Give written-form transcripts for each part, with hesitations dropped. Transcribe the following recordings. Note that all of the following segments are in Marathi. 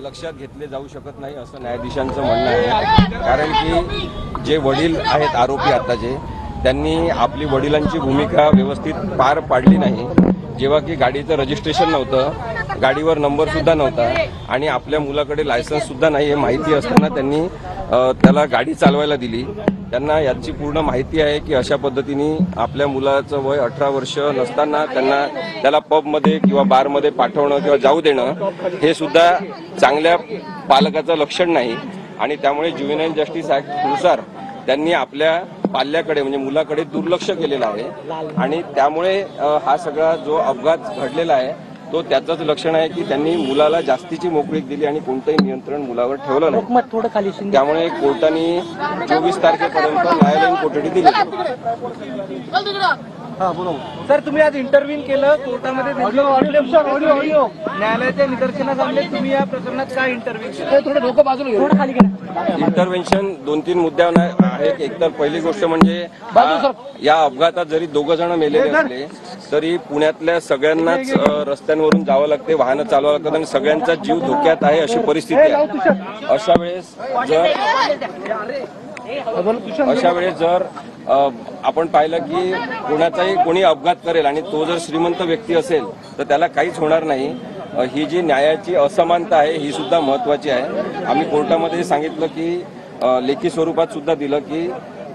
लक्षात घेतले जाऊ शकत नाही असं न्यायाधीशांचं म्हणणं आहे। कारण की जे वडील आहेत आरोपी आताचे, त्यांनी आपली वडिलांची भूमिका व्यवस्थित पार पाडली नाही। जेव्हा की गाडीचं रजिस्ट्रेशन नव्हतं, गाडीवर नंबर सुद्धा नव्हता आणि आपल्या मुलाकडे लायसन्स सुद्धा नाही हे माहिती असताना त्यांनी त्याला गाडी चालवायला दिली। त्यांना याची पूर्ण माहिती आहे की अशा पद्धतीने आपल्या मुलाचं वय 18 वर्ष नसताना त्याला पबमध्ये किंवा बारमध्ये पाठवणं किंवा जाऊ देणं हे सुद्धा चांगल्या पालकाचं लक्षण नाही आणि त्यामुळे ज्युव्हेनाईल जस्टिस ॲक्टनुसार त्यांनी आपल्या पाल्याकडे म्हणजे मुलाकडे दुर्लक्ष केलेलं आहे आणि त्यामुळे हा सगळा जो अपघात घडलेला आहे तो त्याचंच लक्षण आहे की त्यांनी मुलाला जास्तीची मोकळीक दिली आणि कोणतंही नियंत्रण मुलावर ठेवलं नाही। त्यामुळे कोर्टाने 24 तारखेपर्यंत न्यायालयीन कोठडी दिली। सर, तुम्ही आज इंटरव्ह्यू केलं कोर्टामध्ये, न्यायालयाच्या निदर्शनास आणले, तुम्ही या प्रकरणात काय इंटरव्ह्यू इंटरव्हेन्शन 2-3 मुद्द्यांवर आहे। एक तर पहिली गोष्ट म्हणजे या अपघातात जरी 2 जण मेलेले असले तरी पुण्यातल्या सगळ्यांनाच रस्त्यांवरून जावं लागते, वाहनं चालवावं लागतात आणि सगळ्यांचा जीव धोक्यात आहे अशी परिस्थिती आहे। अशा वेळेस जर आपण पाहिलं की कोणी अपघात करेल आणि तो जर श्रीमंत व्यक्ती असेल तर त्याला काहीच होणार नाही। ही जी न्यायाची असमानता आहे ही सुद्धा महत्वाची आहे। आम्ही कोर्टामध्ये सांगितलं की लेखी स्वरूपात सुद्धा दिलं की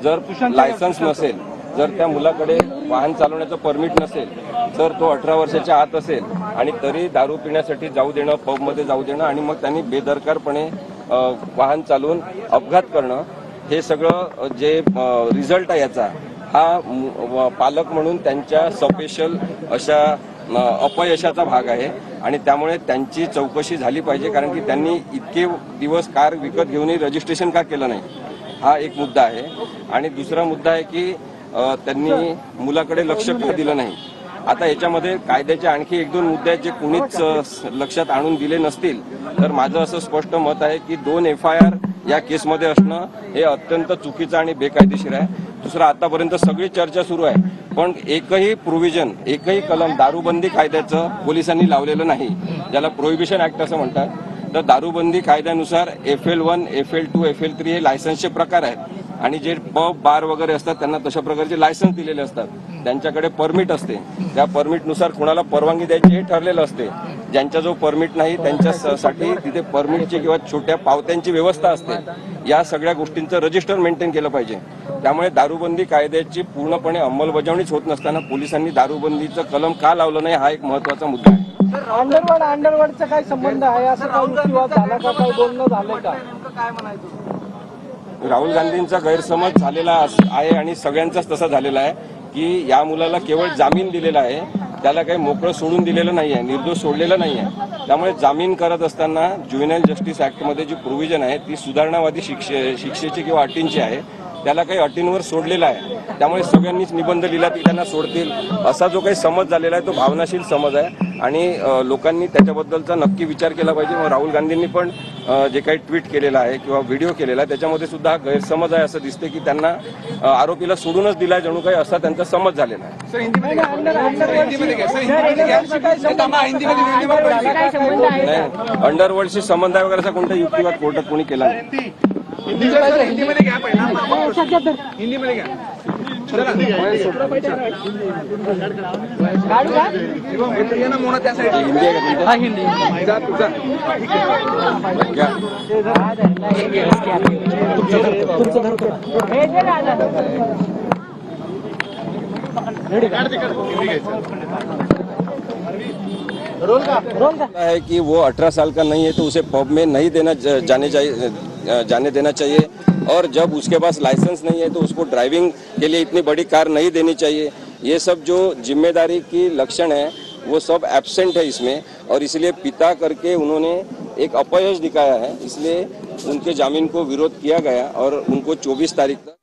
जर लायसन्स नसेल, जर त्या मुलाकडे वाहन चालवण्याचं परमिट नसेल, तर तो 18 वर्षाच्या आत असेल आणि तरी दारू पिण्यासाठी जाऊ देणं, पबमध्ये जाऊ देणं आणि मग त्यांनी बेदरकारपणे वाहन चालवून अपघात करणं, हे सगळं जे रिझल्ट आहे याचा हा पालक म्हणून त्यांच्या सपेशल अशा अपयशाचा भाग आहे आणि त्यामुळे त्यांची चौकशी झाली पाहिजे। कारण की त्यांनी इतके दिवस कार विकत घेऊनही रजिस्ट्रेशन का केलं नाही, हा एक मुद्दा आहे। आणि दुसरा मुद्दा आहे की त्यांनी मुलाकडे लक्ष का दिलं नाही। आता याच्यामध्ये कायद्याचे आणखी 1-2 मुद्दे आहेत जे कुणीच लक्षात आणून दिले नसतील तर माझं असं स्पष्ट मत आहे की 2 FIR या केसमध्ये असणं हे अत्यंत चुकीचं आणि बेकायदेशीर आहे। दुसरं, आतापर्यंत सगळी चर्चा सुरू आहे पण एकही प्रोव्हिजन, एकही कलम दारूबंदी कायद्याचं पोलिसांनी लावलेलं नाही, ज्याला प्रोहिबिशन ऍक्ट असं म्हणतात। तर दारूबंदी कायद्यानुसार FL1, FL2, FL3 हे लायसन्सचे प्रकार आहेत आणि जे पब, बार वगैरे असतात त्यांना तशा प्रकारचे लायसन्स दिलेले असतात, त्यांच्याकडे परमिट असते। त्या परमिटनुसार कोणाला परवानगी द्यायची हे ठरलेलं असते। ज्यांचा जो परमिट नाही त्यांच्यासाठी तिथे परमिटची किंवा छोट्या पावत्यांची व्यवस्था असते। या सगळ्या गोष्टींचं रजिस्टर मेंटेन केलं पाहिजे। त्यामुळे दारूबंदी कायद्याची पूर्णपणे अंमलबजावणीच होत नसताना पोलिसांनी दारूबंदीचं कलम का लावलं नाही हा एक महत्वाचा मुद्दा आहे। अंडरवर्ल्डचा काय संबंध आहे, असं झालं का, काही बोलणं झालं का, काय म्हणायचं? राहुल गांधींचा गैरसमज झालेला आहे आणि सगळ्यांचाच तसा झालेला आहे की या मुलाला केवळ जामीन दिलेला आहे, त्याला काही मोकळं सोडून दिलेलं नाही आहे, निर्दोष सोडलेलं नाही आहे। त्यामुळे जामीन करत असताना ज्युव्हेनाईल जस्टिस ॲक्टमध्ये जी प्रोव्हिजन आहे ती सुधारणावादी शिक्षेची किंवा अटींची आहे, त्याला काही अटींवर सोडलेला आहे। त्यामुळे सगळ्यांनीच निबंध लिहिला की त्यांना सोडतील असा जो काही समज झालेला आहे तो भावनाशील समज आहे आणि लोकांनी त्याच्याबद्दलचा नक्की विचार केला पाहिजे। मग राहुल गांधींनी पण जे काही ट्विट केलेलं आहे किंवा व्हिडिओ केलेला आहे त्याच्यामध्ये सुद्धा गैरसमज आहे असं दिसते की त्यांना आरोपीला सोडूनच दिला जणू काही असा त्यांचा समज झालेला आहे। नाही, अंडरवर्ल्डशी संबंध आहे वगैरे असा कोणता युक्तिवाद कोर्टात कोणी केला नाही। हिंदीमध्ये घ्या पहिला, हिंदीमध्ये घ्या। है कि वो 18 साल का नहीं है तो उसे पब में नहीं जाने देना चाहिए और जब उसके पास लाइसेंस नहीं है तो उसको ड्राइविंग के लिए इतनी बड़ी कार नहीं देनी चाहिए। ये सब जो जिम्मेदारी की लक्षण है वो सब एब्सेंट है इसमें और इसलिए पिता करके उन्होंने एक अपयश दिखाया है, इसलिए उनके जामीन को विरोध किया गया और उनको 24 तारीख तक